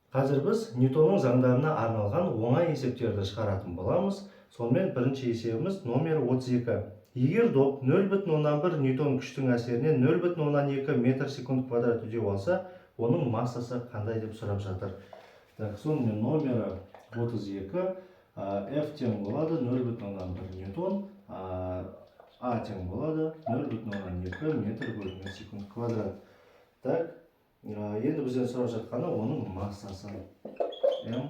Қазір біз Ньютонның заңдарына арналған оңай есептерді шығаратын боламыз. Сонымен бірінші есебіміз номер 32. Егер доп 0,1 Ньютон күштің әсерінен 0,2 метр секунд квадрат үдеу алса, оның массасы қандай деп сұрап жатыр. Так, сонымен номері 32. F тең болады 0,1 Ньютон, А тең болады 0,2 метр бөлінген секунд квадрат. Так, енді бізден сұрап жатқаны оның массасы. М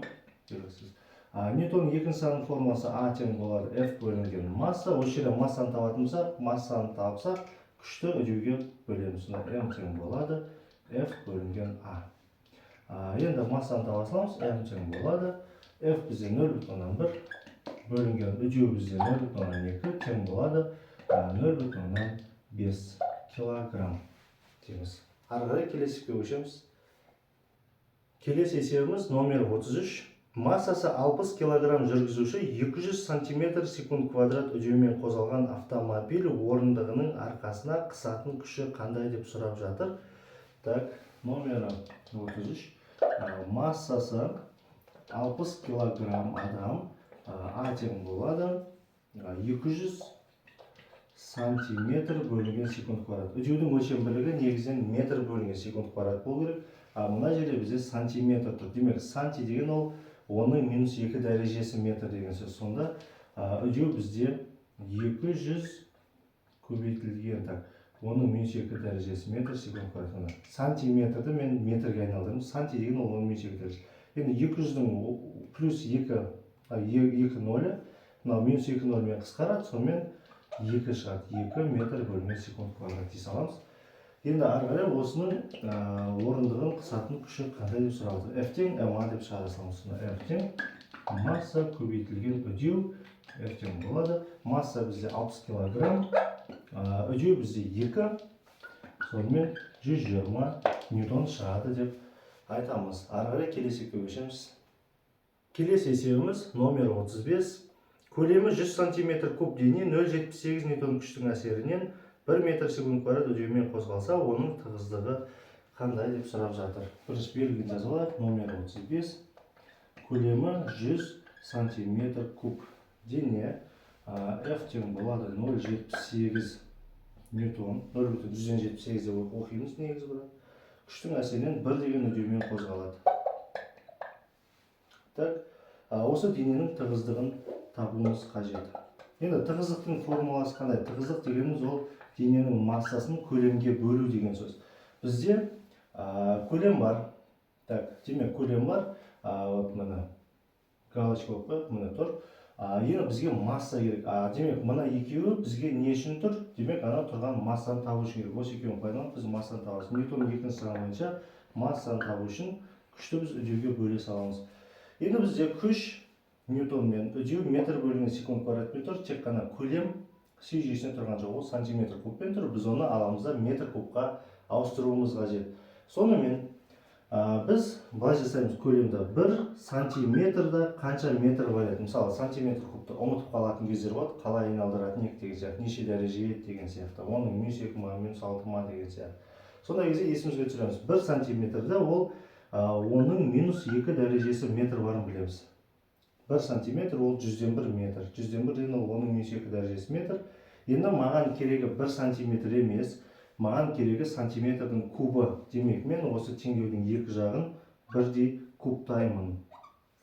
белгісіз. Ньютон екінші заңның формуласы А тең болады F бөлінген масса. Осы жерде массаны табатын болсақ, массаны тапсақ, күшті үдеуге бөлеміз. М тең болады F бөлінген А. Енді массаны таба саламыз, М тең болады F бізде 0,1 бөлінген үдеу бізде 0,2 тең болады 0,5 килограмм дейміз. Ары қарай келесі есепке көшеміз. Келесі есебіміз номер 33. Массасы 60 килограмм жүргізуші 200 сантиметр секунд квадрат үдеумен қозғалған автомобиль орындығының арқасына қысатын күші қандай деп сұрап жатыр. Так, номері 33. Массасы 60 килограмм адам, А тең болады 200 сантиметр бөлінген секунд квадрат. Үдеудің өлшем бірлігі негізінен метр бөлінген секунд квадрат болу керек. Мына жерде бізде сантиметр тұр. Демек, санти деген ол 10-2 дәрежесі метр деген сөз. Сонда үдеу бізде 200 көбейтілген, так, 10-2 дәрежесі метр секунд квадрат. Сантиметрді мен метрге айналдырдым. Санти деген ол 10-2 дәрежесі. Енді 200-дің плюс 2 нолі, мынау минус 2 нольмен қысқарады, сонымен 2 шығады. 2 метр бөлінген секунд квадрат дей саламыз. Енді ары қарай осының орындығын қысатын күші қандай деп сұралды. F тең ма деп шығара саламыз. F тең масса көбейтілген үдеу F тең болады. Масса бізде 60 килограмм, үдеу бізде 2, сонымен 120 ньютон шығады деп айтамыз. Ары қарай келесі есепке көшеміз. Келесі есебіміз номер 35. Көлемі 100 сантиметр куб дене 0,78 ньютон күштің әсерінен 1 метр секунд квадрат үдеумен қозғалса, оның тығыздығы қандай деп сұрап жатыр. Бірінші белгіні жазып алайық. Номер 35. Көлемі 100 сантиметр куб дене, F тең болады 0,78 ньютон, 0,178 деп оқимыз негізі бұны. Күштің әсерінен 1 деген үдеумен қозғалады. Так, осы дененің тығыздығын табуымыз қажет. Енді тығыздықтың формуласы қандай? Тығыздық дегеніміз ол дененің массасын көлемге бөлу деген сөз. Бізде көлем бар. Так, демек көлем бар. Вот мына галочка болып қойып, мына тұр. Енді бізге масса керек. Демек мына екеуі бізге не үшін тұр? Демек ана тұрған массаны табу үшін керек. Осы екеуін пайдаланып біз массаны табамыз. Ньютонның екінші заңы бойынша массаны табу үшін күшті біз үдеуге бөле саламыз. Енді бізде күш ньютонмен үдеу метр бөлінген секунд квадратпен тұр. Тек қана көлем су жүйесінде тұрған жоқ, ол сантиметр кубпен тұр. Біз оны аламыз да метр кубқа ауыстыруымыз қажет. Сонымен біз былай жасаймыз. Көлемді 1 сантиметрда қанша метр бөледі? Мысалы, сантиметр кубты ұмытып қалатын кездер болады. Қалай айналдыратын ек деген сияқты, неше дәреже деген сияқты, оның минус 2 ма, минус 6 ма деген сияқты. Сондай кезде есімізге түсіреміз. 1 сантиметрда ол оның минус 2 дәрежесі метр барын білеміз. 1 сантиметр ол 100-1 метр. 100-1 деген ол оның минус 2 дәрежесі метр. Енді маған керегі 1 сантиметр емес, маған керегі сантиметрдің кубы. Демек, мен осы теңдеудің екі жағын бірдей кубтаймын.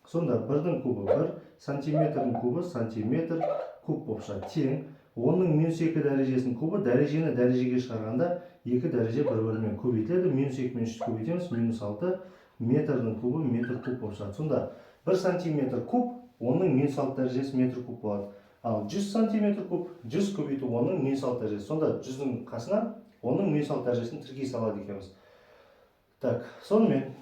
Сонда 1-дің кубы 1, сантиметрдің кубы сантиметр куб болып шығады. Тең, оның минус 2 дәрежесінің кубы, дәрежені дәрежеге шығарғанда 2 дәреже бір-бірімен көбейтіледі. Минус 2 мен 3 көбейтеміз, минус 6 метрдің кубы метр куб болып шығады. Сонда 1 сантиметр куб, оның минус 6 дәрежесі метр куб болады. Ал 100 сантиметр куб, 100 көбейту оның минус 6 дәрежесі. Сонда 100-дің қасына оның минус 6 дәрежесін тіркей салады екенбіз. Так, сонымен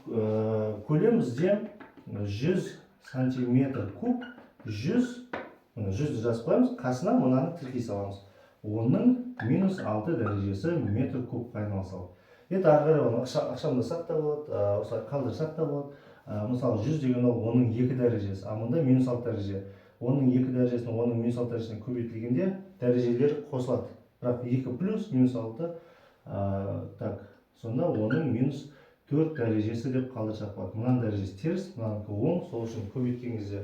көлем бізде 100 сантиметр куб, 100-ді жазып қоямыз, қасына мынаны тіркей саламыз. Оның минус 6 дәрежесі метр кубқа айналса. Енді ары қарай оны ақшамдасақ та болады, осылай қалдырсақ та болады. Мысалы 100 деген ол оның 2 дәрежесі, мұнда минус 6 дәреже. Оның 2 дәрежесін, оның минус 6 дәрежесін көбейтілгенде дәрежелер қосылады. Бірақ 2 плюс минус 6, так, сонда оның минус 4 дәрежесі деп қалдырсақ болады. Мынаның дәрежесі теріс, мынанікі оң, сол үшін көбейткен кезде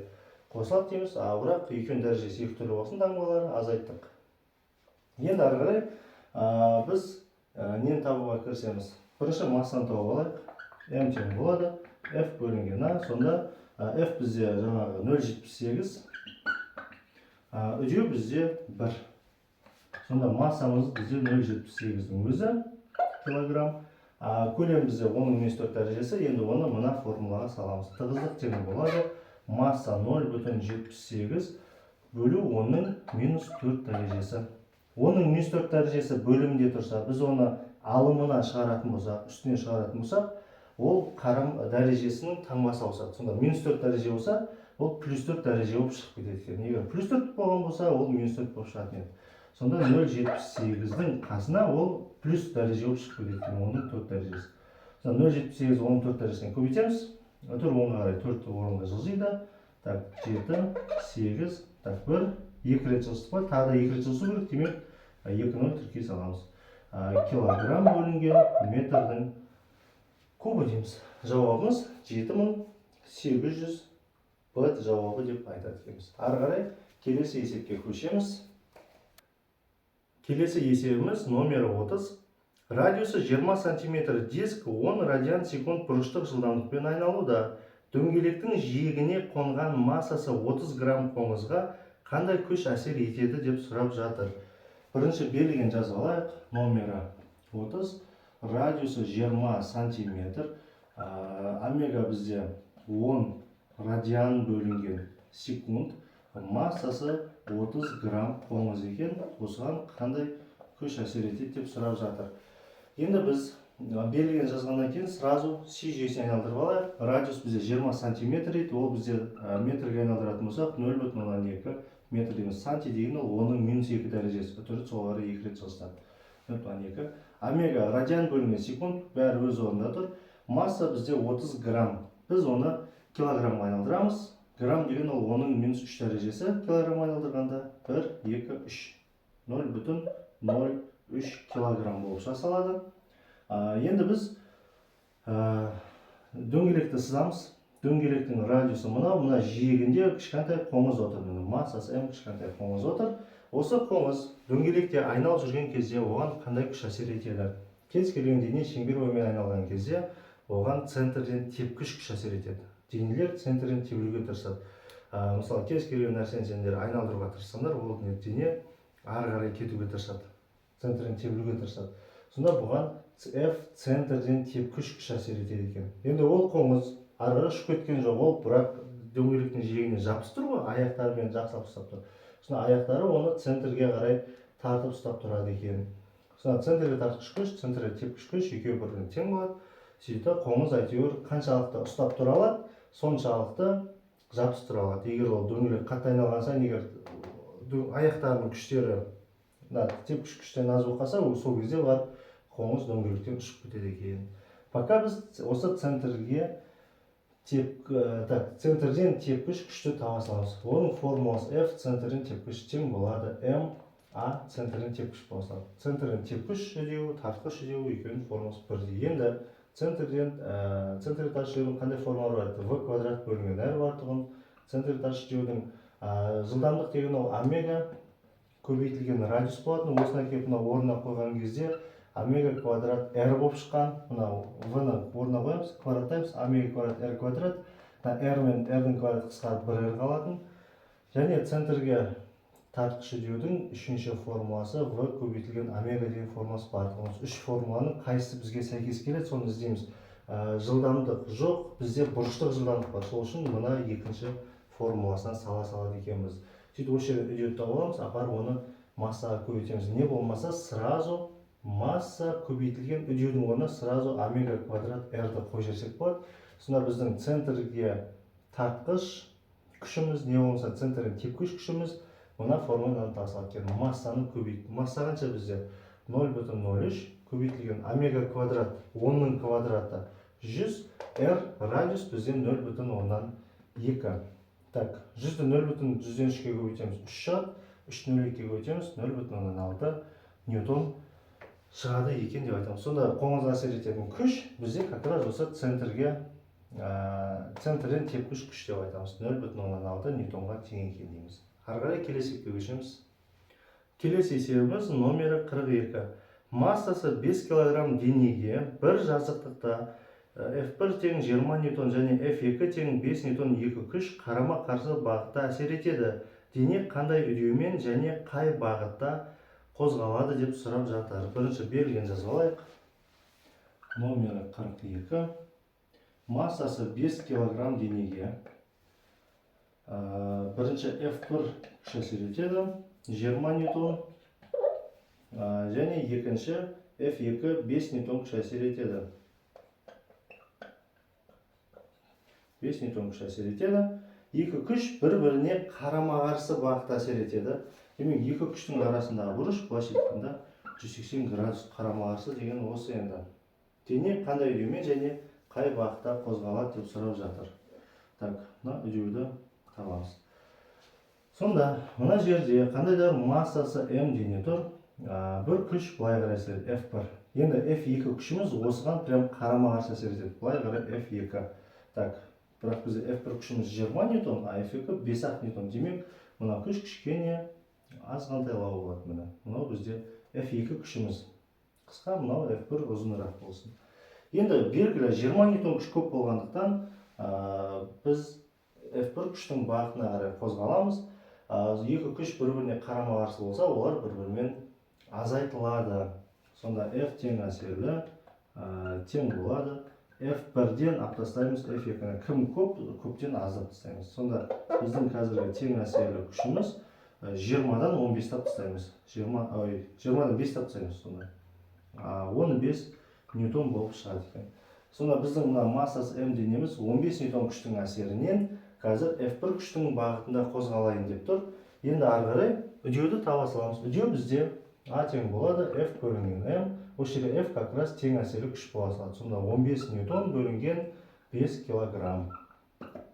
қосылады дейміз. Бірақ екеуінің дәрежесі екі түрлі болсын, таңбалары азайттық. Енді ары қарай біз нені табуға кірісеміз. Бірінші массаны тауып алайық. М тең болады F бөлінген А. Сонда F бізде жаңағы 0,78, үдеу бізде 1. Сонда массамыз бізде 0,78-дің өзі килограмм. Көлем бізде 10-4 дәрежесі. Енді оны мына формулаға саламыз. Тығыздық тең болады масса 0,78 бөлу 10-4 дәрежесі. 10-4 дәрежесі бөлімде тұрса, біз оны алымынан шығаратын болсақ, үстінен шығаратын болсақ, ол қарым дәрежесінің таңбасы ауысады. Сонда -4 дәреже болса, ол +4 дәреже болып шығып кетеді екен. Егер +4 болған болса, ол -4 болып шығатын еді. Сонда 0,78-дің қасына ол плюс дәреже болып шығып кетеді екен, 10-4 дәрежесі. Сонда 0,78 10-4 дәрежесіне көбейтеміз. 4 10-ға қарай 4 орынға жылжиды. Так, 7, 8, так, 1, 2 рет жылжытып қой, тағы да 2 рет жылжыту керек, демек 2-0 тіркей саламыз. Килограмм бөлінген метрдің кубы дейміз. Жауабымыз 7800 б жауабы деп айтады екенбіз. Ары қарай келесі есепке көшеміз. Келесі есебіміз номер 30. Радиусы 20 см диск 10 радиан секунд бұрыштық жылдамдықпен айналуда. Дөңгелектің жиегіне қонған массасы 30 грамм қоңызға қандай күш әсер етеді деп сұрап жатыр. Бірінші берілген жазып алайық. Номері 30. Радиусы 20 см. Омега бізде 10 радиан бөлінген секунд. Массасы 30 грамм қоңыз екен. Осыған қандай күш әсер етеді деп сұрап жатыр. Енді біз берілген жазғаннан кейін сразу си жүйесіне айналдырып алайық. Радиус бізде 20 см еді. Ол бізде метрге айналдыратын болсақ 0,2 метр дейміз. Санти деген ол оның -2 дәрежесі. Түрі солары 2 рет жылжытады. 0,2. Омега радиан бөлінген секунд, бәрі өз орнында тұр. Масса бізде 30 грамм. Біз оны килограммға айналдырамыз. Грамм деген ол оның -3 дәрежесі. Килограммға айналдырғанда 1, 2, 3. 0,03 килограмм болып жасалады. Енді біз дөңгелекті сызамыз. Дөңгелектің радиусы мына жиегінде кішкентай қоңыз отыр. Массасы М кішкентай қоңыз отыр. Осы қоңыз дөңгелекте айналып жүрген кезде оған қандай күш әсер етеді? Кез келген дене шеңбер оймен айналған кезде оған центрден тепкіш күш әсер етеді. Денелер центрден тебілуге тырысады. Мысалы, кез келген нәрсені сендер айналдыруға тырыссаңдар, ол дене ары қарай кетуге тырысады. Центрден тебілуге тырысады. Сонда бұған F центрден тепкіш күш әсер етеді екен. Енді ол қоңыз ары ұшып кеткен жоқ, ол бірақ дөңгелектің жиегіне жабысып тұр ғой, аяқтарымен жақсылап ұстап тұр. Сонда аяқтары оны центрге қарай тартып ұстап тұрады екен. Сонда центрге тартқыш күш, центрге тепкіш күш екеуі бірден тең болады. Сөйтіп қоңыз әйтеуір қаншалықты ұстап тұра алады, соншалықты жабысып тұра алады. Егер ол дөңгелек қатты айналған сайын, егер аяқтарының күштері тепкіш күштен аз болып қалса, сол кезде бар қоңыз дөңгелектен ұшып кетеді екен. Пока біз осы центрден тепкіш күшті таба саламыз. Оның формуласы F центрден тепкіш тең болады М А центрден тепкіш болады. Центрден тепкіш үдеу, тартқыш үдеу екеуінің формуласы бірдей. Енді центрден тартқыш үдеудің қандай формулары бар? В квадрат бөлінген R бар тұғын. Центрден тартқыш үдеудің жылдамдық деген ол омега көбейтілген радиус болатын. Осына келіп орнына қойған кезде омега квадрат R болып шыққан. В-ны орнына қоямыз, квадраттаймыз, омега квадрат R квадрат. R мен R-дің квадраты қысқарып 1R қалатын. Және центрге тартқыш үдеудің үшінші формуласы В көбейтілген омега деген формуласы бар. Осы үш формуланың қайсысы бізге сәйкес келеді, соны іздейміз. Жылдамдық жоқ, бізде бұрыштық жылдамдық бар. Сол үшін мына екінші формуласынан сала салады екенбіз. Сөйтіп осы жерден үдеуді тауып аламыз, апарып оны массаға көбейтеміз. Не болмаса сразу масса көбейтілген үдеудің орнына сразу омега квадрат R-ді қойып жіберсек болады. Сонда біздің центрге тартқыш күшіміз, не болмаса центрден тепкіш күшіміз мына формуладан тасалады екен. Массаны көбейт. Масса қанша бізде? 0,03 көбейтілген омега квадрат 10-ның квадраты 100, R радиус бізде 0,2. Так, 100-ді 0,100-ден 3-ке көбейтеміз 3 шығады, 3-ні 2-ге көбейтеміз 0,6 ньютон шығады екен деп айтамыз. Сонда қоңызға әсер ететін күш бізде как раз осы центрден тепкіш күш деп айтамыз. 0,6 ньютонға тең екен дейміз. Ары қарай келесі есепке көшеміз. Келесі есебіміз номері 42. Массасы 5 кг денеге бір жазықтықта F1 тең 20 ньютон және F2 тең 5 ньютон екі күш қарама-қарсы бағытта әсер етеді. Дене қандай үдеумен және қай бағытта қозғалады деп сұрап жатыр. Бірінші берілген жазып алайық. Номері 42. Массасы 5 кг денеге бірінші F1 күш әсер етеді, 20 ньютон, және екінші F2 5 ньютон күш әсер етеді. 5 ньютон күш әсер етеді. Екі күш бір-біріне қарама-қарсы бағытта әсер етеді. Демек, екі күштің арасындағы бұрыш былайша айтқанда 180 градус қарама-қарсы деген осы енді. Дене қандай үдеумен және қай бағытта қозғалады деп сұрап жатыр. Так, мына үдеуді табамыз. Сонда, мына жерде қандай да массасы М дене тұр, бір күш былай қарай әсер етеді, F1. Енді F2 күшіміз осыған прям қарама-қарсы әсер етеді. Былай қарай F2. Так, бірақ бізде F1 күшіміз 20 ньютон, а F2 5 ньютон. Демек, мына күш кішкене азғантайлау болады міне. Мынау бізде F2 күшіміз қысқа, мынау F1 ұзынырақ болсын. Енді белгілі 20 ньютон күш көп болғандықтан біз F1 күштің бағытына қарай қозғаламыз. Екі күш бір-біріне қарама-қарсы болса, олар бір-бірімен азайтылады. Сонда F тең әсерлі тең болады. F1-ден алып тастаймыз F2-ні. Кім көп, көптен аздап тастаймыз. Сонда біздің қазіргі тең әсерлі күшіміз 20-дан 15 тап тастаймыз. 20-дан 5 тап тастаймыз сонда. 15 ньютон болып шығады екен. Сонда біздің мына массасы М денеміз 15 ньютон күштің әсерінен қазір F1 күштің бағытында қозғалайын деп тұр. Енді ары қарай үдеуді таба саламыз. Үдеу бізде А тең болады F бөлінген М. Осы жерде F как раз тең әсерлі күш бола салады. Сонда 15 ньютон бөлінген 5 килограмм.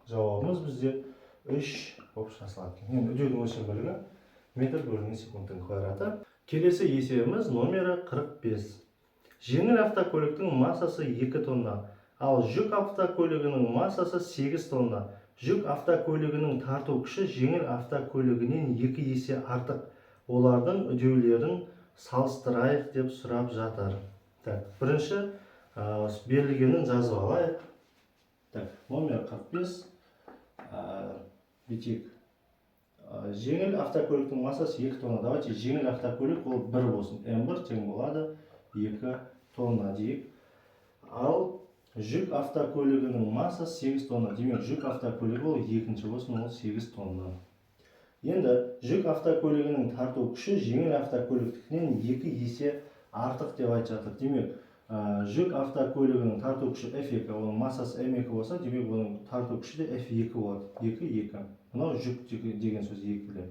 Жауабымыз бізде 3 болып жасалады. Енді үдеудің өлшем бөлігі метр бөлінген секундтың квадраты. Келесі есебіміз номері 45. Жеңіл автокөліктің массасы 2 тонна, ал жүк автокөлігінің массасы 8 тонна. Жүк автокөлігінің тарту күші жеңіл автокөлігінен 2 есе артық. Олардың үдеулерін салыстырайық деп сұрап жатыр. Так, бірінші берілгенін жазып алайық. Так, номер 45. Бетек. Жеңіл автокөліктің массасы 2 тонна. Давайте жеңіл автокөлік ол 1 болсын. М1 тең болады 2 тонна дейік. Ал жүк автокөлігінің массасы 8 тонна. Демек, жүк автокөлігі ол екінші болсын, ол 8 тонна. Енді жүк автокөлігінің тарту күші жеңіл автокөліктікінен 2 есе артық деп айтып жатыр. Демек, жүк автокөлігінің тарту күші F2, оның массасы M2 болса, демек оның тарту күші де F2 болады. 2. Мынау жүк деген сөз екілі.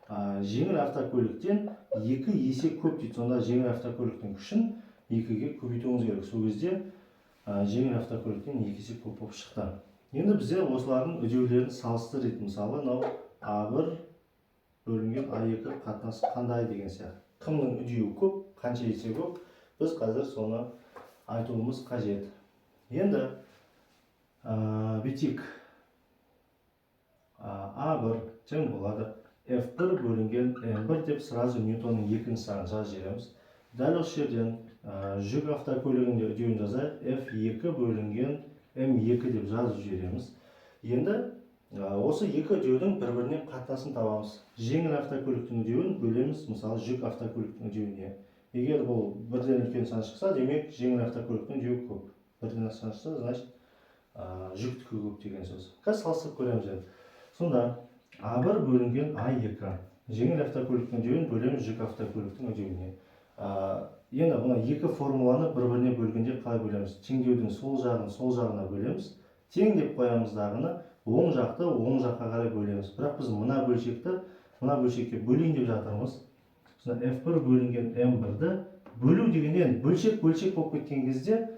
Жеңіл автокөліктен 2 есе көп дейді. Сонда жеңіл автокөліктің күшін 2-ге көбейтуіміз керек. Сол кезде жеңіл автокөліктен 2 есе көп болып шықты. Енді бізде осылардың үдеулерін салыстырайық. Мысалы, A1 бөлінген A2 қатынасы қандай деген сияқты. Кімнің үдеуі көп, қанша есе көп, біз қазір соны айтуымыз қажет. Енді бетик A1 тең болады F1 бөлінген M1 деп сразу ньютонның екінші санын жазып жібереміз. Дәл осы жерден жүк автокөлігінде үдеуін жазайық. F2 бөлінген M2 деп жазып жібереміз. Енді осы екі үдеудің бір-біріне қатынасын табамыз. Жеңіл автокөліктің үдеуін бөлеміз, мысалы, жүк автокөліктің үдеуіне. Егер бұл бірден үлкен сан шықса, демек жеңіл автокөліктің үдеуі көп. Бірден сан шықса, значит, жүктікі көп деген сөз. Қазір салыстырып көреміз енді. Сонда A1 бөлінген A2. Жеңіл автокөліктің үдеуін бөлеміз жүк автокөліктің үдеуіне. Енді мына екі формуланы бір-біріне бөлгенде қалай бөлеміз? Теңдеудің сол жағына бөлеміз. Тең деп қоямыздағыны оң жақты оң жаққа қарай бөлеміз. Бірақ біз мына бөлшекке бөлейін деп жатырмыз. Сонда F1 бөлінген M1-ді бөлу дегенде бөлшек болып кеткен кезде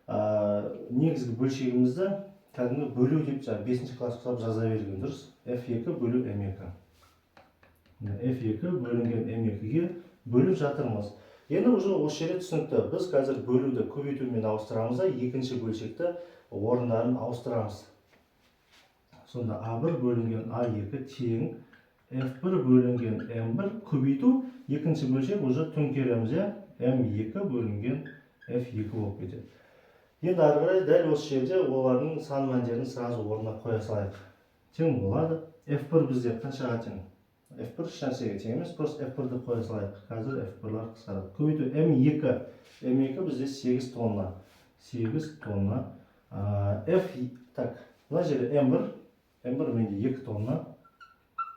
негізгі бөлшегімізді кәдімгі бөлу деп 5-ші класс ұқсап жаза берген дұрыс. F2 бөлу M2. F2 бөлінген M2-ге бөліп жатырмыз. Енді уже осы жерде түсінікті. Біз қазір бөлуді көбейтумен ауыстырамыз да екінші бөлшекті орындарын ауыстырамыз. Сонда А1 бөлінген А2 тең F1 бөлінген M1 көбейту екінші бөлшек уже төңкереміз, M2 бөлінген F2 болып кетеді. Енді ары қарай дәл осы жерде олардың сан мәндерін сразу орнына қоя салайық. Тең болады. F1 бізде қаншаға тең? F1 ешнәрсеге тең емес, просто F1-ді қоя салайық. Қазір F1-лар қысқарады. Көбейту M2 бізде 8 тонна. 8 тонна. Мына жерде M1 менде 2 тонна.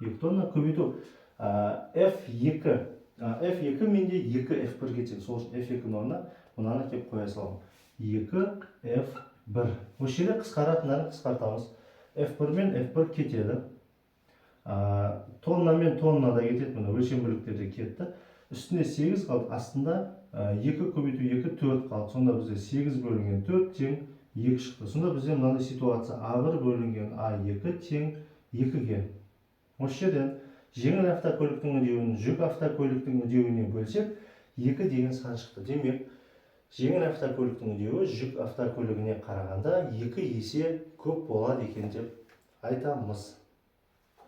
2 тонна көбейту F2 менде 2 F1-ге тең. Сол үшін F2-ның орнына мынаны кеп қоя саламын. 2 F1. Осы жерде қысқаратындарын қысқартамыз. F1 мен F1 кетеді. Тонна мен тонна да кетеді. Мына өлшем бөліктерде кетті. Үстінде 8 қалды. Астында 2 көбейту 2 4 қалды. Сонда бізде 8 бөлінген 4 тең 2 шықты. Сонда бізде мынандай ситуация A1 бөлінген A2 тең 2-ге. Осы жерден жеңіл автокөліктің үдеуін жүк автокөліктің үдеуіне бөлсек 2 деген сан шықты. Демек, жеңіл автокөліктің үдеуі жүк автокөлігіне қарағанда 2 есе көп болады екен деп айтамыз.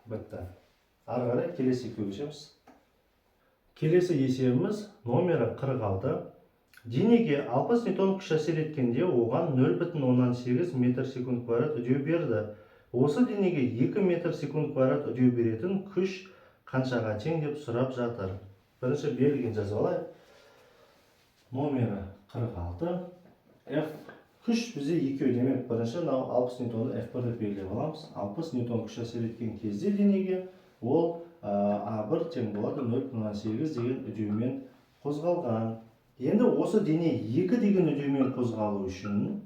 Бітті. Ары қарай келесі екеуге көшеміз. Келесі есебіміз номері 46. Денеге 60 ньютон күш әсер еткенде оған 0,8 метр секунд квадрат үдеу берді. Осы денеге 2 метр секунд квадрат үдеу беретін күш қаншаға тең деп сұрап жатыр. Бірінші берілген жазып алайық. Номері 46. F күш бізде екеу, демек бірінші 60 ньютонды F1 деп белгілеп аламыз. 60 ньютон күш әсер еткен кезде денеге ол A1 тең болады 0,8 деген үдеумен қозғалған. Енді осы дене 2 деген үдеумен қозғалу үшін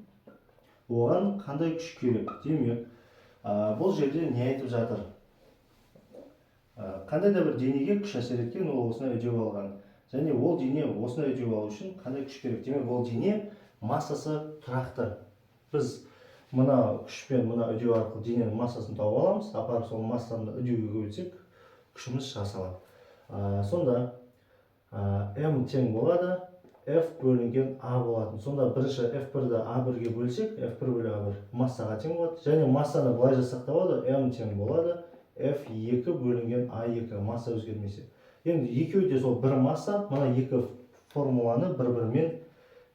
оған қандай күш керек? Демек, бұл жерде не айтып жатыр? Қандай да бір денеге күш әсер еткен, ол осындай үдеу алған. Және ол дене осындай үдеу алу үшін қандай күш керек? Демек, ол дене массасы тұрақты. Біз мына күшпен мына үдеу арқылы дененің массасын тауып аламыз. Апарып сол массаны үдеуге бөлсек, күшіміз жасалады. Сонда M тең болады F бөлінген A болатын. Сонда бірінші F1-ді A1-ге бөлсек, F1 бөлі A1 массаға тең болады. Және массаны былай жазсақ та болады, M тең болады F2 бөлінген A2 масса өзгермесе. Енді екеуі де сол бір масса, мына екі формуланы бір-бірімен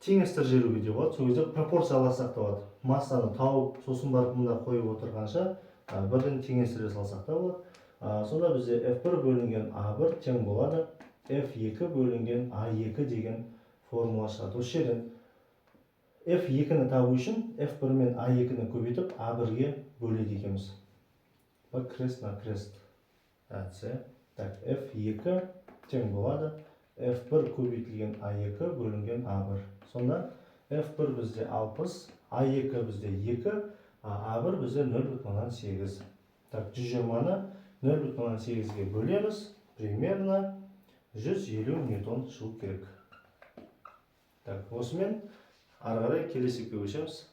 теңестір жүруге де болады. Сол кезде пропорцияласақ та болады. Массаны тауып, сосын барып мында қойып отырғанша бірден теңестіре салсақ та болады. Сонда бізде F1 бөлінген A1 тең болады F2 бөлінген A2 деген формула шығады. Осы жерден F2-ні табу үшін F1 мен A2-ні көбейтіп A1-ге бөледі екенбіз. Бak крест на крест. F2 тең болады F1 көбейтілген A2 бөлінген A1. Сонда F1 бізде 60, A2 бізде 2, A1 бізде 0,8. 120-ны 0,8-ге бөлеміз, примерно 150 ньютон шығу керек. Осымен ары қарай келесі екеуге көшеміз.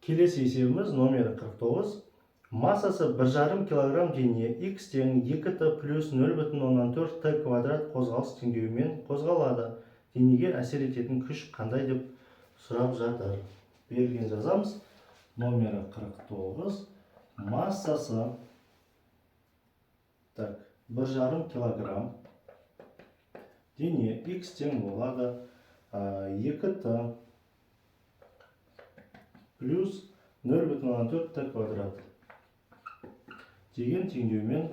Келесі есебіміз номері 49. Массасы 1,5 кг дене X тең 2t плюс 0,4 t квадрат қозғалыс теңдеуімен қозғалады. Денеге әсер ететін күш қандай деп сұрап жатыр. Берген жазамыз. Номері 49. Массасы 1,5 кг дене X тең болады 2t плюс 0,4 t квадрат деген теңдеумен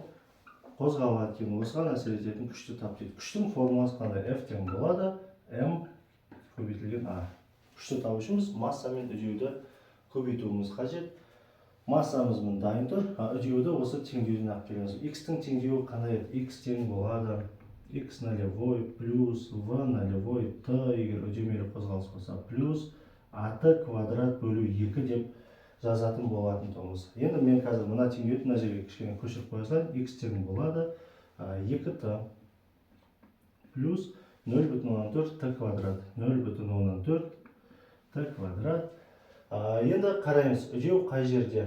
қозғалады екен. Осыған әсер ететін күшті тап дейді. Күштің формуласы қандай? F тең болады M көбейтілген A. Күшті табу үшін біз масса мен үдеуді көбейтуіміз қажет. Массамыз міне дайын тұр. Үдеуді осы теңдеуден алып келеміз. X-тің теңдеуі қандай еді? X тең болады X нолевой плюс V нолевой T егер үдемелі қозғалыс болса плюс AT квадрат бөлу 2 деп жазатын болатын тұғымыз. Енді мен қазір мына теңдеуді мына жерге кішкене көшіріп қойсам, X тең болады 2t плюс 0,4 t квадрат. 0,4 t квадрат. Енді қараймыз, үдеу қай жерде?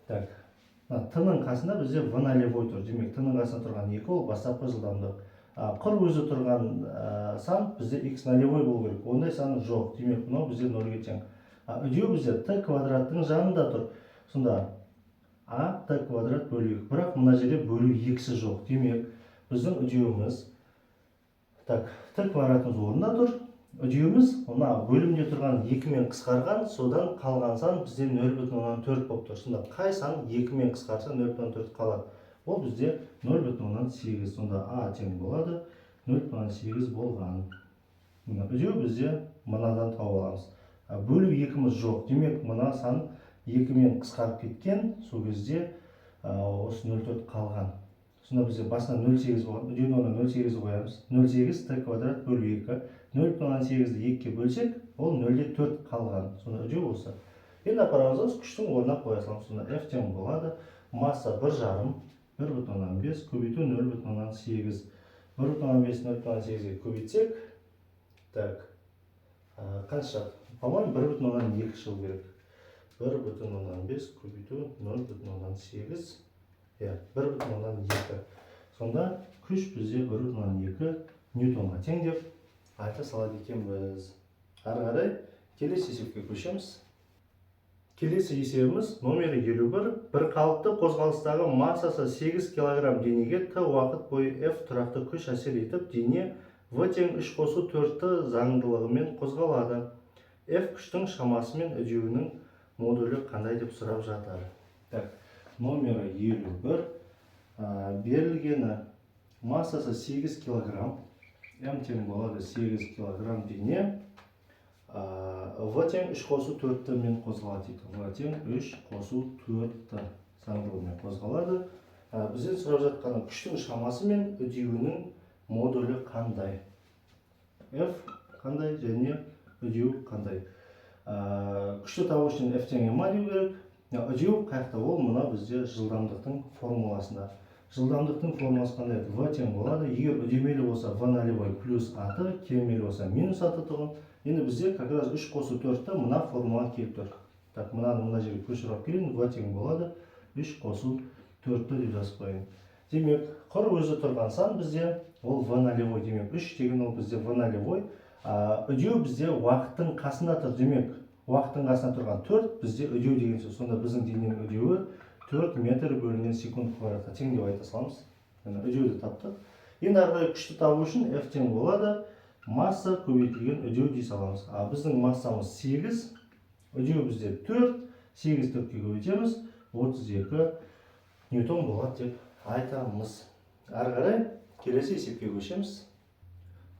T-ның қасында бізде V нолевой тұр. Демек, T-ның қасында тұрған 2 ол бастапқы жылдамдық. құр өзі тұрған сан бізде x нолевой болу керек. Ондай сан жоқ. Демек, мынау бізде нөлге тең. Үдеу бізде t квадраттың жанында тұр. Сонда а t квадрат бөлу 2. Бірақ мына жерде бөлу 2-сі жоқ. Демек, біздің үдеуіміз t квадратымыз орнында тұр. Үдеуіміз мына бөлімде тұрған 2-мен қысқарған, содан қалған сан бізде 0,4 болып тұр. Сонда қай сан 2-мен қысқарса 0,4 қалады? Ол бізде 0,8. Сонда а тең болады 0,8 болған. Үдеу бізде мынадан тауып аламыз. Бөлу 2-міз жоқ. Демек, мына сан 2-мен қысқарып кеткен, сол кезде осы 0,4 қалған. Сонда бізде басына 0,8 болған. Үдеудің орнына 0,8 қоямыз. 0,8 t квадрат бөлу 2. 0,8-ді 2-ге бөлсек, ол 0,4 қалған. Сонда үдеу осы. Енді апарамыз күштің орнына қоя саламыз. Сонда F тең болады. Масса 1,5, 1,5 көбейту 0,8. 1,5 0,8-ге көбейтсек, так, қанша? По-моему, 1,2 шығу керек. 1,5 көбейту 0,8. 1,2. Сонда күш бізде 1,2 ньютонға тең деп айта салады екенбіз. Ары қарай келесі есепке көшеміз. Келесі есебіміз номері 51. Бір қалыпты қозғалыстағы массасы 8 кг денеге t уақыт бойы F тұрақты күш әсер етіп, дене V тең 3 қосу 4-ті заңдылығымен қозғалады. F күштің шамасы мен үдеуінің модулі қандай деп сұрап жатыр. Так, номері 51. Берілгені массасы 8 кг. M тең болады 8 кг дене. V тең 3 қосу 4-ті мен қозғалады. V тең 3 қосу 4-ті заңдылығымен қозғалады. Бізден сұрап жатқаны күштің шамасы мен үдеуінің модулі қандай? F қандай және үдеу қандай? Күшті табу үшін F тең m деу керек. Үдеу қайықта? Ол мына бізде жылдамдықтың формуласында. Жылдамдықтың формуласы қандай? V тең болады. Егер үдемелі болса V нолевой плюс аты, кемелі болса минус аты тұғын. Енді бізде как раз 3 қосу 4-ті мына формула келіп тұр. Так, мына жерге көшіріп келейін. V тең болады 3 қосу 4-ті деп жазып қойын. Демек, құр өзі тұрған сан бізде ол V нолевой. Демек, 3 деген ол бізде V нолевой. Үдеу бізде уақыттың қасында тұр. Демек, уақыттың қасында тұрған 4 бізде үдеу деген сөз. Сонда біздің дененің үдеуі 4 метр бөлінген секунд квадратқа тең деп айта саламыз. Үдеуді таптық. Енді ары қарай күшті табу үшін F тең болады масса көбейтілген үдеу дей саламыз. Біздің массамыз 8, үдеу бізде 4, 8 4-ке көбейтеміз, 32 ньютон болады деп айтамыз. Ары қарай келесі есепке көшеміз.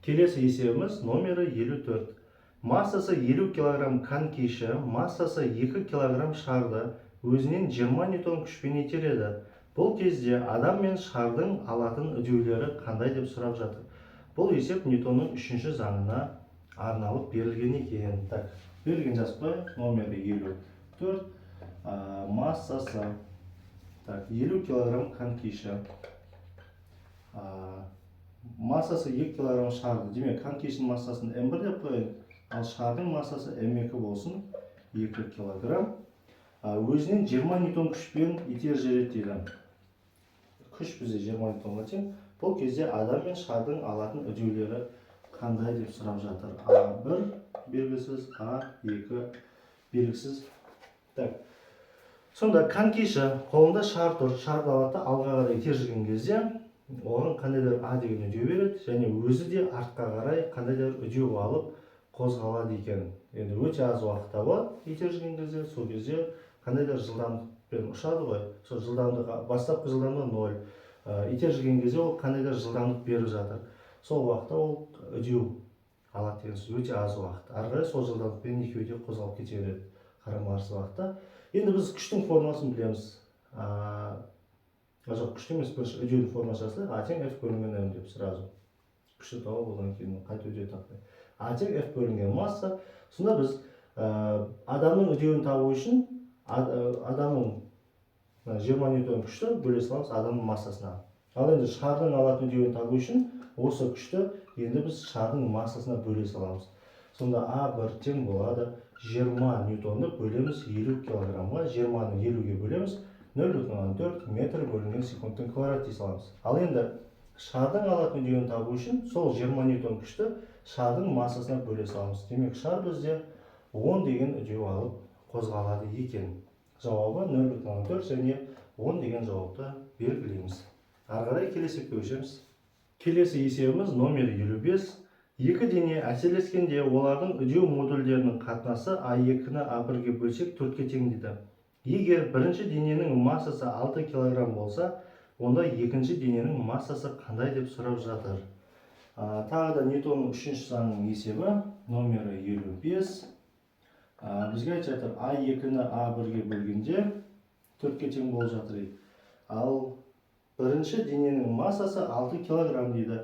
Келесі есебіміз номері 54. Массасы 50 кг конкиші, массасы 2 кг шарды өзінен 20 ньютон күшпен итереді. Бұл кезде адам мен шардың алатын үдеулері қандай деп сұрап жатыр. Бұл есеп Ньютонның 3-ші заңына арналып берілген екен. Так, берілген жазып қояйық. Номері 54. Массасы 50 кг конкиші. Массасы 2 кг шарды. Демек, конкишінің массасын m1 деп қояйын. Ал шардың массасы m2 болсын 2 кг. Өзінен 20 ньютон күшпен итер жүреді дейді. Күш бізде 20 ньютонға тең. Бұл кезде адам мен шардың алатын үдеулері қандай деп сұрап жатыр. A1 белгісіз, A2 белгісіз. Так. Сонда конкиші қолында шар тұр. Шарды алады, алға қарай итер жүрген кезде оған қандайда A деген үдеу береді, және өзі де артқа қарай қандайда үдеу алып қозғалады екен. Енді өте аз уақытта болады итер жүрген кезде, сол кезде қандайда жылдамдықпен ұшады ғой. Сол жылдамдығы бастапқы жылдамдығы 0. Итер жүрген кезде ол қандайда жылдамдық беріп жатыр. Сол уақытта ол үдеу алады деген сөз, өте аз уақыт. Ары қарай сол жылдамдықпен екеуі де қозғалып кете береді қарама-қарсы уақытта. Енді біз күштің формуласын білеміз. Жоқ, күшті емес, бірінші үдеудің формуласы жазсақ, А тең F бөлінген m деп сразу. Күшті тауып, одан кейін қайта үдеу таппай. А тең F бөлінген масса. Сонда біз адамның үдеуін табу үшін адамның 20 ньютон күшті бөле саламыз адамның массасына. Ал енді шардың алатын үдеуін табу үшін осы күшті енді біз шардың массасына бөле саламыз. Сонда A1 тең болады 20 ньютонды бөлеміз 50 килограммға, 20-ны 50-ге бөлеміз 0,4 метр бөлінген секундтың квадрат дей саламыз. Ал енді шардың алатын үдеуін табу үшін сол 20 ньютон күшті шардың массасына бөле саламыз. Демек шар бізде 10 деген үдеу алып қозғалады екен. Жауабы 0,4 және 10 деген жауапты белгілейміз. Ары қарай келесі есепке көшеміз. Келесі есебіміз номер 55. Екі дене әсерлескенде олардың үдеу модульдерінің қатынасы А2-ні А1-ге бөлсек 4-ке тең дейді. Егер бірінші дененің массасы 6 кг болса, онда екінші дененің массасы қандай деп сұрап жатыр. Тағы да Ньютонның үшінші заңының есебі номері 55. Бізге айтып жатыр, А2-ні А1-ге бөлгенде 4-ке тең болып жатыр. Ал бірінші дененің массасы 6 кг дейді.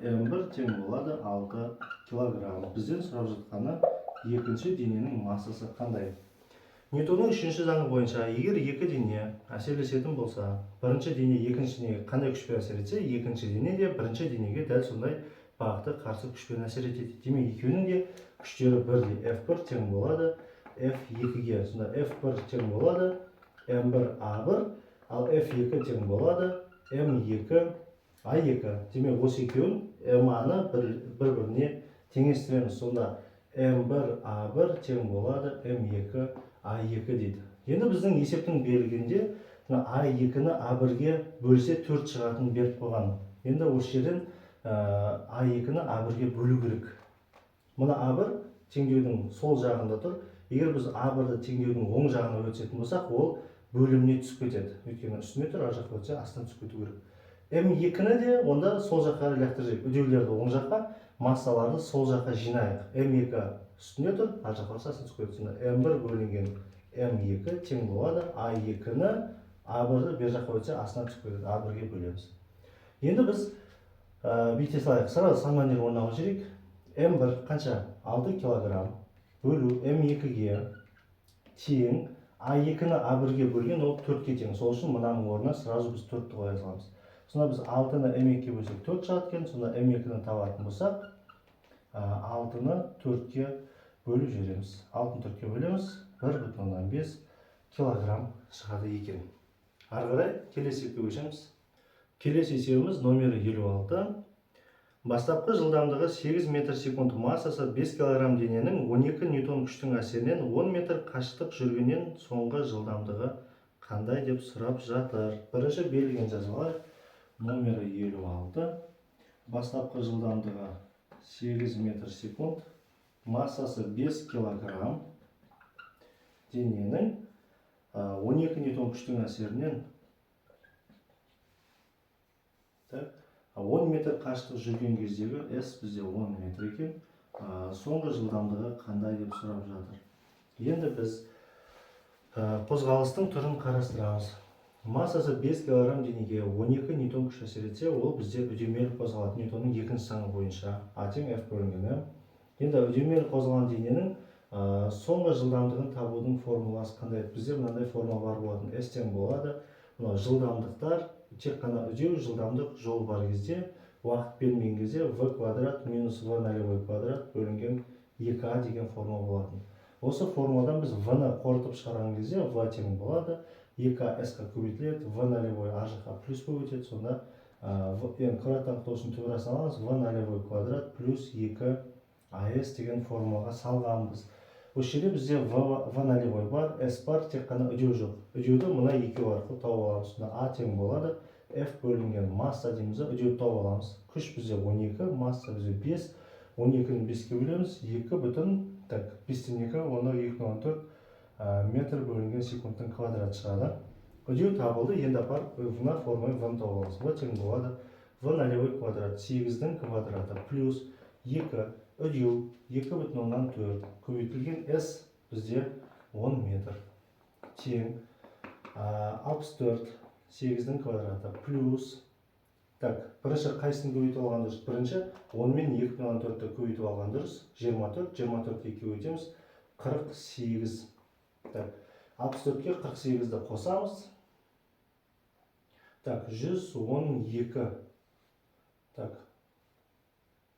М1 тең болады 6 кг. Бізден сұрап жатқаны екінші дененің массасы қандай. Ньютонның үшінші заңы бойынша, егер екі дене әсерлесетін болса, бірінші дене екінші денеге қандай күшпен әсер етсе, екінші дене де бірінші денеге дәл сондай бағытты қарсы күшпен әсер етеді. Демек, екеуінің де күштері бірдей. F1 тең болады F2-ге. Сонда F1 тең болады М1 А1, ал F2 тең болады М2 А2. Демек, осы екеуін МА-ны бір-біріне теңестіреміз. Сонда М1 А1 тең болады М2 А2 дейді. Енді біздің есептің берілгенде А2-ні А1-ге бөлсе 4 шығатынын беріп қойған. Енді осы жерден А2-ні А1-ге бөлу керек. Мына А1 теңдеудің сол жағында тұр. Егер біз А1-ді теңдеудің оң жағына өтсетін болсақ, ол бөліміне түсіп кетеді. Өйткені үстіне тұр, ар жаққа өтсе астынан түсіп кету керек. М2-ні де онда сол жаққа лақтырып, үдеулерді оң жаққа, массаларды сол жаққа жинайық. М2 үстіне тұр, ар жаққа астынан түсіп кетеді. М1 бөлінген М2 тең болады А2-ні А1-ді бер жаққа өтсе астынан түсіп кетеді. А1-ге бөлеміз. Енді біз бүйте салайық. Сразу санмандер орнауға жүрейік. М1 қанша? 6 кг бөлу М2-ге тең А2-ні А1-ге бөлген ол 4-ке тең. Сол үшін мынаның орнына сразу біз 4-ті қоя саламыз. Сонда біз 6-ны М2-ге бөлсек 4 шығады екен. Сонда М2-ні табатын болсақ, 6-ны 4-ке бөліп жібереміз. 6-ны 4-ке бөлеміз, 1,5 кг шығады екен. Ары қарай келесі есепке көшеміз. Келесі есебіміз номері 56. Бастапқы жылдамдығы 8 метр секунд, массасы 5 кг дененің 12 ньютон күштің әсерінен 10 метр қашықтық жүргеннен соңғы жылдамдығы қандай деп сұрап жатыр. Бірінші берілген жазбалар номері 56. Бастапқы жылдамдығы 8 метр секунд, массасы 5 кг дененің 12 ньютон күштің әсерінен 10 метр қашықтық жүрген кездегі S бізде 10 метр екен. Соңғы жылдамдығы қандай деп сұрап жатыр. Енді біз қозғалыстың түрін қарастырамыз. Массасы 5 кг денеге 12 ньютон күш әсер етсе, ол бізде үдемелі қозғалады. Ньютонның екінші заңы бойынша А тең F бөлінгені. Енді үдемелі қозғалған дененің соңғы жылдамдығын табудың формуласы қандай? Бізде мынандай формула бар болатын. S тең болады. Жылдамдықтар тек қана үдеу, жылдамдық, жол бар кезде, уақыт берілген кезде v квадрат минус v нолевой квадрат бөлінген 2а деген формула болатын. Осы формуладан біз v-ны қорытып шығарған кезде v тең болады, 2а s-қа көбейтіледі, v нолевой ар жаққа плюс болып өтеді. Сонда квадраттан құтылушының түбірасын аламыз, v нолевой квадрат плюс 2ас деген формулаға салғанбыз. Осы жерде бізде v нолевой бар, s бар, тек қана үдеу жоқ. Үдеуді мына екеу арқылы тауып аламыз. Сонда а тең болады F бөлінген масса дейміз, үдеуді тауып аламыз. Күш бізде 12, масса бізде 5. 12-ні 5-ке бөлеміз, 5-тен 2, оны 2,4 метр бөлінген секундтың квадраты шығады. Үдеу табылды, енді апарып мына формуланы v-ны тауып аламыз. V тең болады v нолевой квадрат 8-дің квадраты плюс 2 үдеу 2,4 көбейтілген s бізде 10 метр тең 64 8-дің квадраты плюс бірінші қайсысын көбейтіп алған дұрыс? Бірінші 10 мен 2,4-ті көбейтіп алған дұрыс. 24-ті 2 көбейтеміз 48. 64-ке 48-ді қосамыз. 112.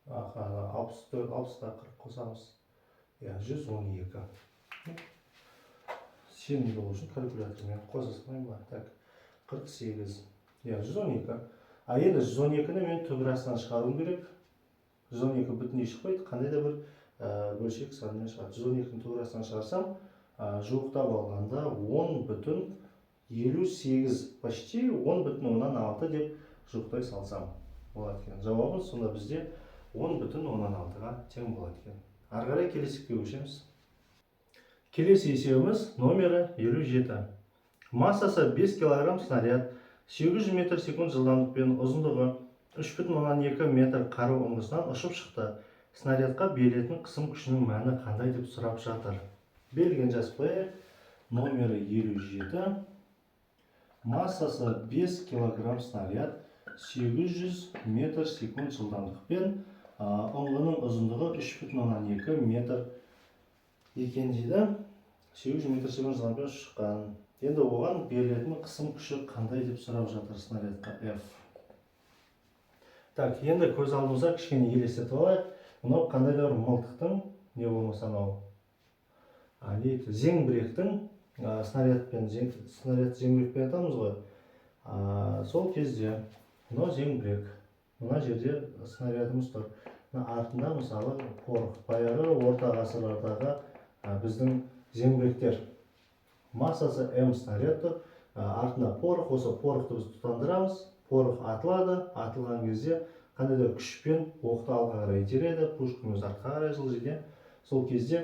60-ға 40 қосамыз. 112. Сенімді болу үшін калькулятормен қоса салайын ба? 48. 112. енді 112-ні мен түбірастан шығаруым керек. 112 бүтіндей шықпайды, қандай да бір бөлшек санынан шығады. 112-ні түбірастан шығарсам, жуықтап алғанда 10,58 почти 10,6 деп жуықтай салсам болады екен. Жауабымыз сонда бізде 10,6-ға тең болады екен. Ары қарай келесіге көшеміз. Келесі есебіміз номері 57. Массасы 5 кг снаряд 800 метр секунд жылдамдықпен ұзындығы 3,2 метр қару ұңғысынан ұшып шықты. Снарядқа берілетін қысым күшінің мәні қандай деп сұрап жатыр. Берілген жазып қояйық. Номері 57. Массасы 5 кг снаряд 800 метр секунд жылдамдықпен ұңғының ұзындығы 3,2 метр екен дейді. 800 метр секунд жылдамдықпен шыққан. Енді оған берілетін қысым күші қандай деп сұрап жатыр снарядқа F. Так, енді көз алдымызға кішкене елестетіп алайық. Мынау қандай да бір мылтықтың, не болмаса мынау зеңбіректің, снарядпен зеңбірекпен атамыз ғой. Сол кезде мынау зеңбірек, мына жерде снарядымыз тұр. Артында мысалы порох, баяғы орта ғасырлардағы біздің зеңбіректер. Массасы М снаряд тұр, артында порох, осы порохты біз тұтандырамыз, порох атылады, атылған кезде қандай да күшпен оқты алға қарай итереді, пушкамыз артқа қарай жылжиды. Сол кезде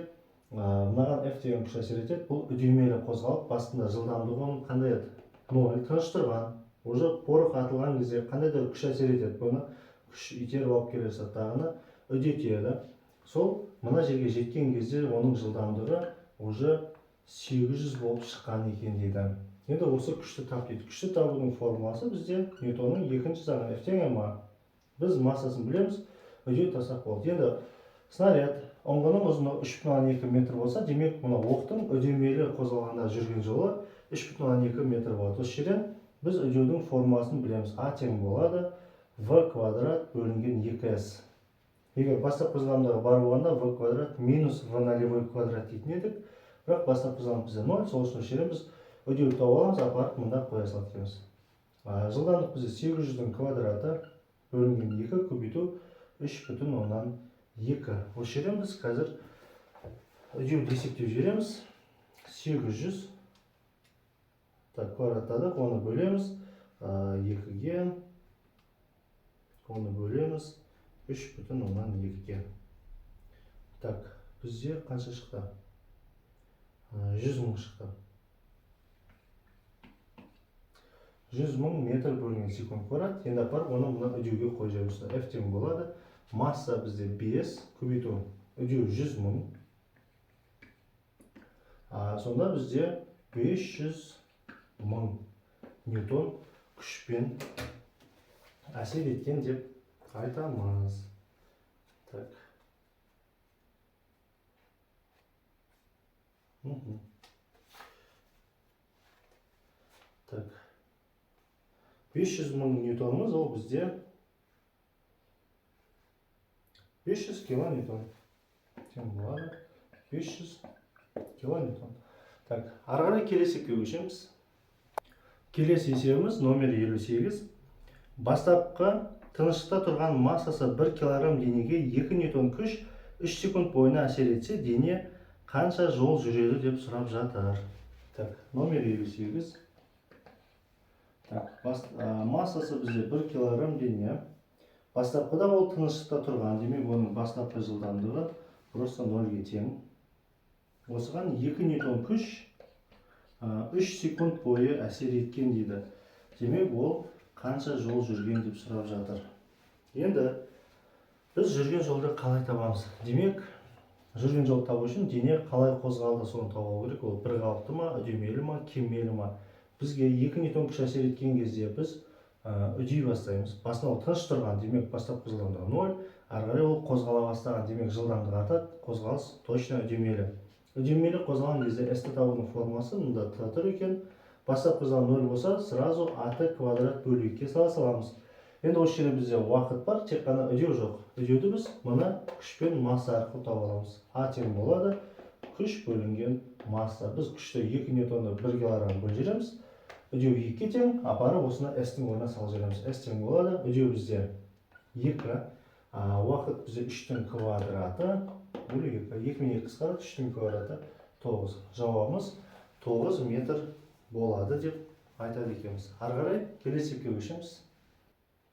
мынаған F деген күш әсер етеді. Бұл үдемелі қозғалып, басында жылдамдығы қандай еді? 0, тыныш тұрған. Уже порох атылған кезде қандай да күш әсер етеді. Бұны күш итеріп алып келе жатқаны үдетеді. Сол мына жерге жеткен кезде оның жылдамдығы уже 800 болып шыққан екен дейді. Енді осы күшті тап дейді. Күшті табудың формуласы бізде Ньютонның екінші заңы F тең ma. Біз массасын білеміз, үдеу тастап болды. Енді снаряд ұңғының ұзындығы 3,2 метр болса, демек мына оқтың үдемелі қозғалғанда жүрген жолы 3,2 метр болады. Осы жерден біз үдеудің формуласын білеміз. А тең болады v квадрат бөлінген 2s. Егер бастапқы жылдамдығы бар болғанда v квадрат минус v нолевой квадрат дейтін едік. Бірақ бастапқы жылдамдық бізде 0, сол үшін осы жерден біз үдеуді тауып аламыз, апарып мында қоя саламыз. Жылдамдық бізде 800-дің квадраты бөлінген 2 көбейту 3,2. Осы жерден біз қазір үдеуді есептеп жібереміз. 800 квадраттадық, оны бөлеміз 2-ге, оны бөлеміз 3,2-ге. Так, бізде қанша шықты? 100 мың шықты. 100 мың метр бөлінген секунд квадрат. Енді апарып оны мына үдеуге қойып жатырмыз. F тең болады. Масса бізде 5 көбейту үдеу 100 мың. Сонда бізде 500 мың ньютон күшпен әсер еткен деп айтамыз. Так. Так. 500 мың ньютонымыз, ол бізде 500 килоньютон. Тең болады. 500 килоньютон. Так, ары қарай келесіге көшеміз. Келесі есебіміз номер 58. Бастапқы тыныштықта тұрған массасы 1 кг денеге 2 ньютон күш 3 секунд бойына әсер етсе, дене қанша жол жүреді деп сұрап жатыр. Так, номер 58. Так, массасы бізде 1 кг дене. Бастапқыда ол тыныштықта тұрған, демек оның бастапқы жылдамдығы просто 0-ге тең. Осыған 2 ньютон күш 3 секунд бойы әсер еткен дейді. Демек ол қанша жол жүрген деп сұрап жатыр. Енді біз жүрген жолды қалай табамыз? Демек, жүрген жолды табу үшін дене қалай қозғалды соны табу керек. Ол бір қалыпты ма, үдемелі ма, кемелі ма? Бізге 2 ньютон күш әсер еткен кезде біз үдей бастаймыз. Басында ол тыныш тұрған, демек бастапқы жылдамдығы 0, ары қарай ол қозғала бастаған, демек жылдамдығы артады, қозғалыс точно үдемелі. Үдемелі қозғалған кезде S-ті табудың формуласы мында тұр екен. Бастапқы жылдамдығы 0 болса, сразу А-ты квадрат бөлу 2-ге сала саламыз. Енді осы жерде бізде уақыт бар, тек қана үдеу жоқ. Үдеуді біз мына күш пен масса арқылы таба аламыз. А тең болады күш бөлінген масса. Біз күшті 2 ньютонды 1 кг бөліп жібереміз. үдеу 2-ке тең, апарып осыны s-тің орнына салып жібереміз. S тең болады, үдеу бізде 2, уақыт бізде 3-тің квадраты, бөлу 2, 2 мен 2 қысқарады, 3-тің квадраты 9. Жауабымыз 9 метр болады деп айтады екенбіз. Ары қарай келесі есепке көшеміз.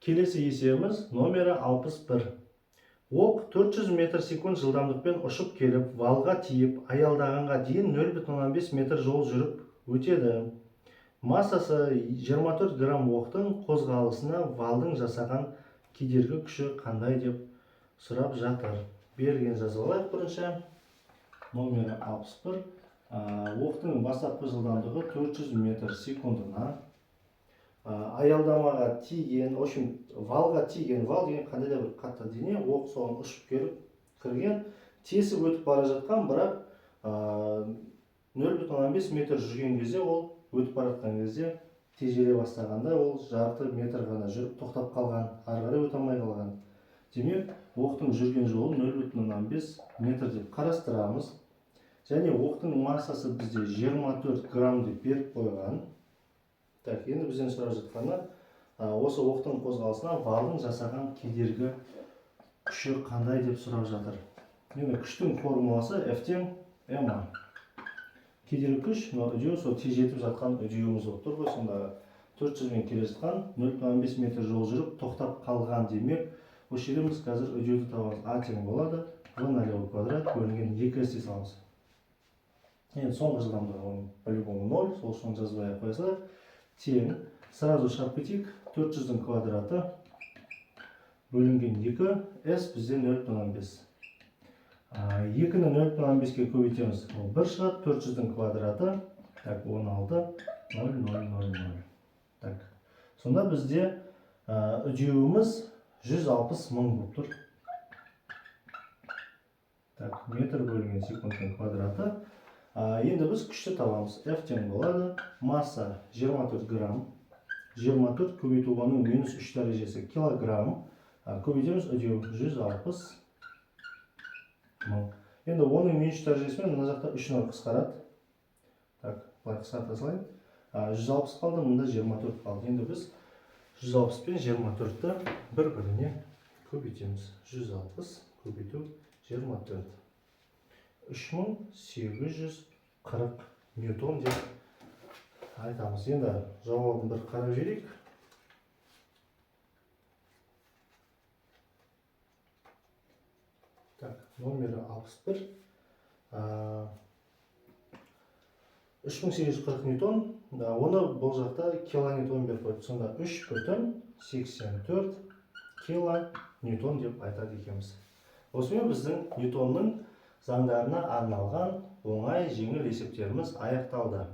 Келесі есебіміз номері 61. Оқ 400 метр секунд жылдамдықпен ұшып келіп, валға тиіп, аялдағанға дейін 0,5 метр жол жүріп өтеді. Массасы 24 грамм оқтың қозғалысына валдың жасаған кедергі күші қандай деп сұрап жатыр. Берілген жазып алайық бірінші. Номері 61. Оқтың бастапқы жылдамдығы 400 метр секундына. Аялдамаға тиген, валға тиген, вал деген қандай да бір қатты дене, оқ соған ұшып келіп кірген, тесіп өтіп бара жатқан, бірақ 0,5 метр жүрген кезде, ол өтіп бара жатқан кезде тежеле бастағанда, ол жарты метр ғана жүріп тоқтап қалған, ары қарай өте алмай қалған. Демек, оқтың жүрген жолы 0,5 метр деп қарастырамыз. Және оқтың массасы бізде 24 грамм деп беріп қойған. Так, енді бізден сұрап жатқаны, осы оқтың қозғалысына валдың жасаған кедергі күші қандай деп сұрап жатыр. Енді күштің формуласы F тең ma. Кедергі күш, үдеу, сол тежетіп жатқан үдеуіміз болып тұр ғой, сонда 400 мен келе жатқан 0,5 метр жол жүріп тоқтап қалған демек, осы жерде біз қазір үдеуді табамыз. А тең болады, v налевый квадрат бөлінген 2s дей саламыз. Енді соңғы жылдамдығы по-любому 0, сол үшін жазбай ақ қоя салайық. Тең, сразу шығарып кетейік, 400-дің квадраты бөлінген 2, s бізде 0,5. 2-ні 0,5-ке көбейтеміз, ол 1 шығады, 400-дің квадраты, так, 16, 0, 0, 0, 0. Так, сонда бізде үдеуіміз 160 мың болып тұр. Так, метр бөлінген секундтың квадраты. Енді біз күшті табамыз. F тең болады. Масса 24 грамм. 24 көбейту оның минус 3 дәрежесі килограмм. Көбейтеміз, үдеу 160 мың. Енді оның минус 3 дәрежесімен мына жақта 3-ні қысқарады. Так, былай қысқарта салайын. 160 қалды, мұнда 24 қалды. Енді біз 160 пен 24-ті бір-біріне көбейтеміз. 160 көбейту 24. 3840 ньютон деп айтамыз. Енді жауабын бір қарап жіберейік. Так, номері 61. 3840 ньютон. Оны бұл жақта килоньютон беріп қойды. Сонда 3,84 килоньютон деп айтады екенбіз. Осымен біздің ньютонның заңдарына арналған оңай жеңіл есептеріміз аяқталды.